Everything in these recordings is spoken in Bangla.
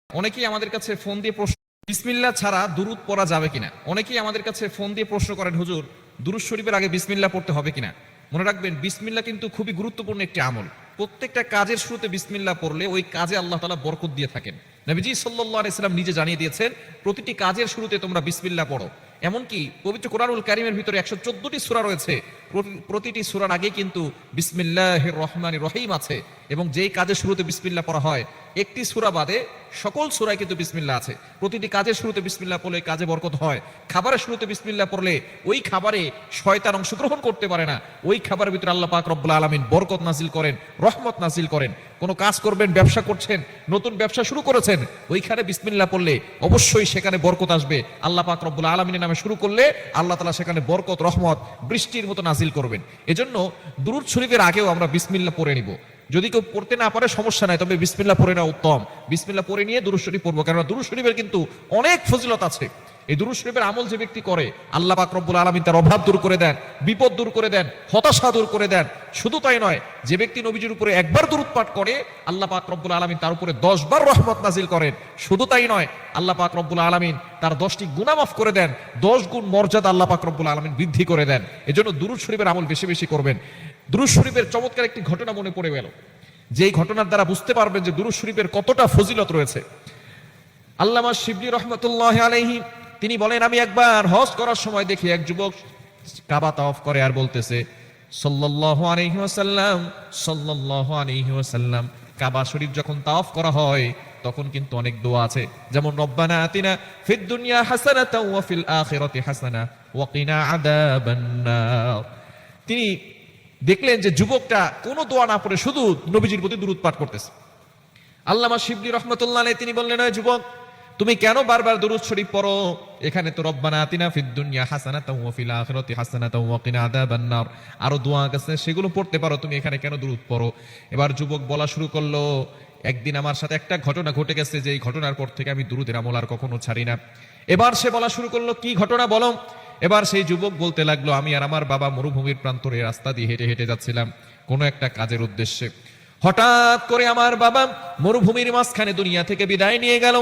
অনেকেই আমাদের কাছে ফোন দিয়ে প্রশ্ন, বিসমিল্লাহ ছাড়া দুরূদ পড়া যাবে কিনা। অনেকেই আমাদের কাছে ফোন দিয়ে প্রশ্ন করেন, হুজুর দুরূদ শরীফের আগে বিসমিল্লাহ পড়তে হবে কিনা। মনে রাখবেন, বিসমিল্লাহ কিন্তু খুবই গুরুত্বপূর্ণ একটি আমল। প্রত্যেকটা কাজের শুরুতে বিসমিল্লাহ পড়লে ওই কাজে আল্লাহ তাআলা বরকত দিয়ে থাকেন। নবীজি সাল্লাল্লাহু আলাইহি সাল্লাম নিজে জানিয়ে দিয়েছেন, প্রতিটি কাজের শুরুতে তোমরা বিসমিল্লাহ পড়ো। এমনকি পবিত্র কোরআনুল কারীমের ভিতরে 114টি সূরা রয়েছে, প্রতিটি সূরার আগে কিন্তু বিসমিল্লাহির রহমানির রহিম আছে। এবং যেই কাজের শুরুতে বিসমিল্লাহ পড়া হয়, একটি সূরা বাদে সকল সূরায় কিন্তু বিসমিল্লাহ আছে। প্রতিটি কাজের শুরুতে বিসমিল্লাহ পড়লে কাজে বরকত হয়। খাবারের শুরুতে বিসমিল্লাহ পড়লে ওই খাবারে শয়তান অংশগ্রহণ করতে পারে না। ওই খাবারের ভিতরে আল্লাহ পাক রব্বুল আলামিন বরকত নাজিল করেন, রহমত নাজিল করেন। কোনো কাজ করবেন, ব্যবসা করছেন, নতুন ব্যবসা শুরু করেছেন, ওইখানে বিসমিল্লাহ পড়লে অবশ্যই সেখানে বরকত আসবে। আল্লাহ পাক রব্বুল আলামিনের নামে শুরু করলে আল্লাহ তাআলা সেখানে বরকত, রহমত, বৃষ্টির মতো নাজিল করবেন। এজন্য দুরূদ শরীফের আগেও আমরা বিসমিল্লাহ পড়ে নিব। যদি কেউ পড়তে না পারে সমস্যা নাই, তবে বিসমিল্লাহ পড়ে নেওয়া উত্তম। বিসমিল্লাহ পড়ে নিয়ে দুরূদ শরীফ পড়বো, কারণ দুরূদ শরীফের কিন্তু অনেক ফজিলত আছে। এই দুরূদ শরীফের আমল যে ব্যক্তি করে, আল্লাহ পাক রব্বুল আলামিন তার অভাব দূর করে দেন, বিপদ দূর করে দেন, হতাশা দূর করে দেন। শুধু তাই নয়, যে ব্যক্তি নবীজির উপরে একবার দুরূদ পাঠ করে, আল্লাহ পাক রব্বুল আলামিন তার উপরে 10 বার রহমত নাজিল করেন। শুধু তাই নয়, আল্লাহ পাক রব্বুল আলামিন তার 10টি গুনাহ মাফ করে দেন, 10 গুণ মর্যাদা আল্লাহ পাক রব্বুল আলামিন বৃদ্ধি করে দেন। এজন্য দুরূদ শরীফের আমল বেশি বেশি করবেন। দুরূদ শরীফের চমৎকার একটি ঘটনা মনে পড়ে গেল, যেই ঘটনার দ্বারা বুঝতে পারবেন যে দুরূদ শরীফের কতটা ফজিলত রয়েছে। আল্লামা শিবলি রহমাতুল্লাহি আলাইহি তিনি বলেন, আমি একবার হজ করার সময় দেখি এক যুবক কাবা তাওয়াফ করে আর বলতেছে সাল্লাল্লাহু আলাইহি ওয়াসাল্লাম, সাল্লাল্লাহু আলাইহি ওয়াসাল্লাম। কাবা শরীফ যখন তাওয়াফ করা হয় তখন কিন্তু অনেক দোয়া আছে, যেমন রব্বানা আতিনা ফিদ দুনিয়া হাসানাতাও ওয়া ফিল আখিরাতি হাসানা ওয়া কিনা আযাবান নার। তিনি দেখলেন যে যুবকটা কোনো দোয়া না পড়ে শুধু নবীজির প্রতি দুরূদ পাঠ করতেছে। আল্লামা শিবলি রহমাতুল্লাহ আলাইহি তিনি বললেন, ওই যুবক, তুমি কেন বারবার দুরূদ শরীফ পড়ো? এখানে তো রব্বানা আতিনা ফিদ দুনিয়া হাসানাতাও ওয়া ফিল আখিরাতি হাসানাতাও ওয়া কিনা আযাবান নার আরো দোয়া আছে, সেগুলো পড়তে পারো, তুমি এখানে কেন দুরূদ পড়ো? এবার যুবক বলা শুরু করলো, একদিন আমার সাথে একটা ঘটনা ঘটে গেছে, যে এই ঘটনার পর থেকে আমি দুরূদের আমল আর কখনো ছাড়ি না। এবার সে বলা শুরু করলো, কি ঘটনা বলো? এবার সেই যুবক বলতে লাগলো, আমি আর আমার বাবা মরুভূমির প্রান্তরে রাস্তা দিয়ে হেঁটে হেঁটে যাচ্ছিলাম কোনো একটা কাজের উদ্দেশ্যে। হঠাৎ করে আমার বাবা মরুভূমির মাঝখানে দুনিয়া থেকে বিদায় নিয়ে গেল।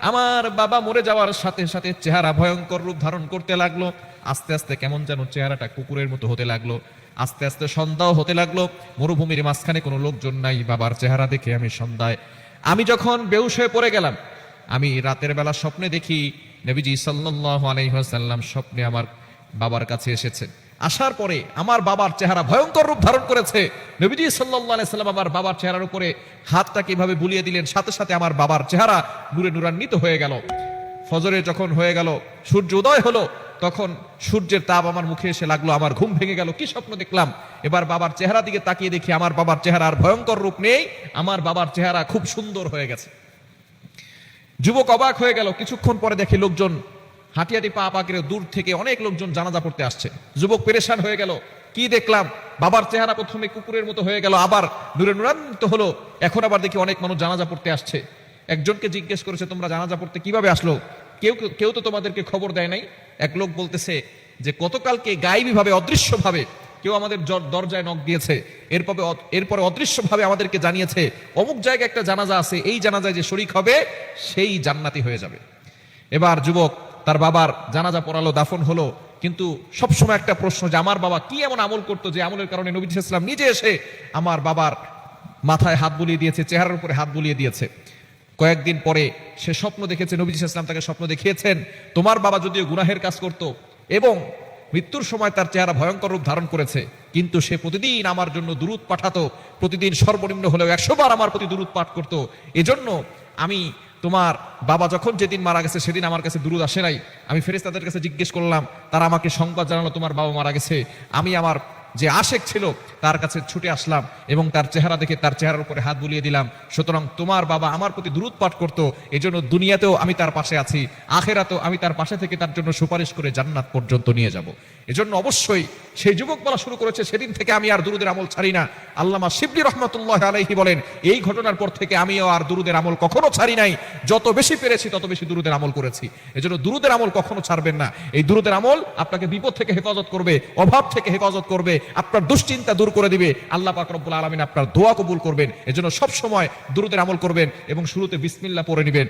আমার বাবা মরে যাওয়ার সাথে সাথে চেহারা ভয়ঙ্কর রূপ ধারণ করতে লাগলো। আস্তে আস্তে কেমন যেন চেহারাটা কুকুরের মতো হতে লাগলো। আস্তে আস্তে সন্ধ্যাও হতে লাগলো। মরুভূমির মাঝখানে কোনো লোকজন নাই। বাবার চেহারা দেখে আমি যখন বেহুশ হয়ে পড়ে গেলাম, আমি রাতের বেলা স্বপ্নে দেখি নবীজি সাল্লাল্লাহু আলাইহি ওয়াসাল্লাম স্বপ্নে আমার বাবার কাছে এসেছেন। আসার পরে আমার বাবার চেহারা ভয়ঙ্কর রূপ ধারণ করেছে। নবীজি সাল্লাল্লাহু আলাইহি ওয়াসাল্লাম আমার বাবার চেহারার উপরে হাতটা কিভাবে বুলিয়ে দিলেন, সাথে সাথে আমার বাবার চেহারা নূরে নূরান্বিত হয়ে গেল। ফজরে যখন হয়ে গেল, সূর্য উদয় হলো, তখন সূর্যের তাপ আমার মুখে এসে লাগলো, আমার ঘুম ভেঙে গেল। কি স্বপ্ন দেখলাম? এবার বাবার চেহারা দিকে তাকিয়ে দেখি আমার বাবার চেহারা আর ভয়ঙ্কর রূপ নেই, আমার বাবার চেহারা খুব সুন্দর হয়ে গেছে। যুবক অবাক হয়ে গেল। কিছুক্ষণ পরে দেখি লোকজন হাঁটি হাঁটি পা পা করে দূর থেকে অনেক লোকজন জানাজা পড়তে আসছে। যুবক পেরেশান হয়ে গেল, কি দেখলাম? বাবার চেহারা প্রথমে কুকুরের মতো হয়ে গেল, আবার নূরে নূরান্বিত হলো। এখন আবার দেখি অনেক মানুষ জানাজা পড়তে আসছে। একজনকে জিজ্ঞেস করেছে, তোমরা জানাজা পড়তে কিভাবে আসলো? কেউ তো তোমাদেরকে খবর দেয় নাই। এক লোক বলতেছে যে গতকালকে গায়েবী ভাবে, অদৃশ্য ভাবে কেউ আমাদের দরজায় নক দিয়েছে, এরপরে অদৃশ্য ভাবে আমাদেরকে জানিয়েছে অমুক জায়গায় একটা জানাজা আছে, এই জানাজায় যে শরীক হবে সেই জান্নাতি হয়ে যাবে। এবার যুবক তার বাবার জানাজা পড়ালো, দাফন হলো। কিন্তু সবসময় একটা প্রশ্ন, যে আমার বাবা কি এমন আমল করতো যে আমলের কারণে নবী সাল্লাল্লাহু আলাইহি ওয়াসাল্লাম নিজে এসে আমার বাবার মাথায় হাত বুলিয়ে দিয়েছে, চেহারার উপরে হাত বুলিয়ে দিয়েছে। কয়েকদিন পরে সে স্বপ্ন দেখেছে, নবী সাল্লাল্লাহু আলাইহি ওয়াসাল্লাম তাকে স্বপ্ন দেখিয়েছেন, তোমার বাবা যদিও গুনাহের কাজ করত এবং মৃত্যুর সময় তার চেহারা ভয়ঙ্কর রূপ ধারণ করেছে, কিন্তু সে প্রতিদিন আমার জন্য দুরূদ পাঠাতো, প্রতিদিন সর্বনিম্ন হলেও 100 বার আমার প্রতি দুরূদ পাঠ করতো। এজন্য আমি তোমার বাবা যখন যেদিন মারা গেছে সেদিন আমার কাছে দুরূদ আসে নাই। আমি ফেরেশতাদের কাছে জিজ্ঞেস করলাম, তারা আমাকে সংবাদ জানালো তোমার বাবা মারা গেছে। আমি আমার যে আশেক ছিল তার কাছে ছুটে আসলাম এবং তার চেহারা দেখে তার চেহারার উপরে হাত বুলিয়ে দিলাম। সুতরাং তোমার বাবা আমার প্রতি দুরূদ পাঠ করতো, এজন্য দুনিয়াতেও আমি তার পাশে আছি, আখিরাতেও আমি তার পাশে থেকে তার জন্য সুপারিশ করে জান্নাত পর্যন্ত নিয়ে যাব। এজন্য অবশ্যই সেই যুবক বলা শুরু করেছে, সেদিন থেকে আমি আর দুরূদের আমল ছাড়ি না। আল্লামা শিবলি রহমাতুল্লাহি আলাইহি বলেন, এই ঘটনার পর থেকে আমিও আর দুরূদের আমল কখনো ছাড়ি নাই। যত বেশি পেরেছি তত বেশি দুরূদের আমল করেছি। এজন্য দুরূদের আমল কখনো ছাড়বেন না। এই দুরূদের আমল আপনাকে বিপদ থেকে হেফাজত করবে, অভাব থেকে হেফাজত করবে, আপনার দুশ্চিন্তা দূর করে দিবে। আল্লাহ পাক রব্বুল আলামিন আপনার দোয়া কবুল করবেন। এজন্য সব সময় দুরূদের আমল করবেন এবং শুরুতে বিসমিল্লাহ পড়ে নেবেন।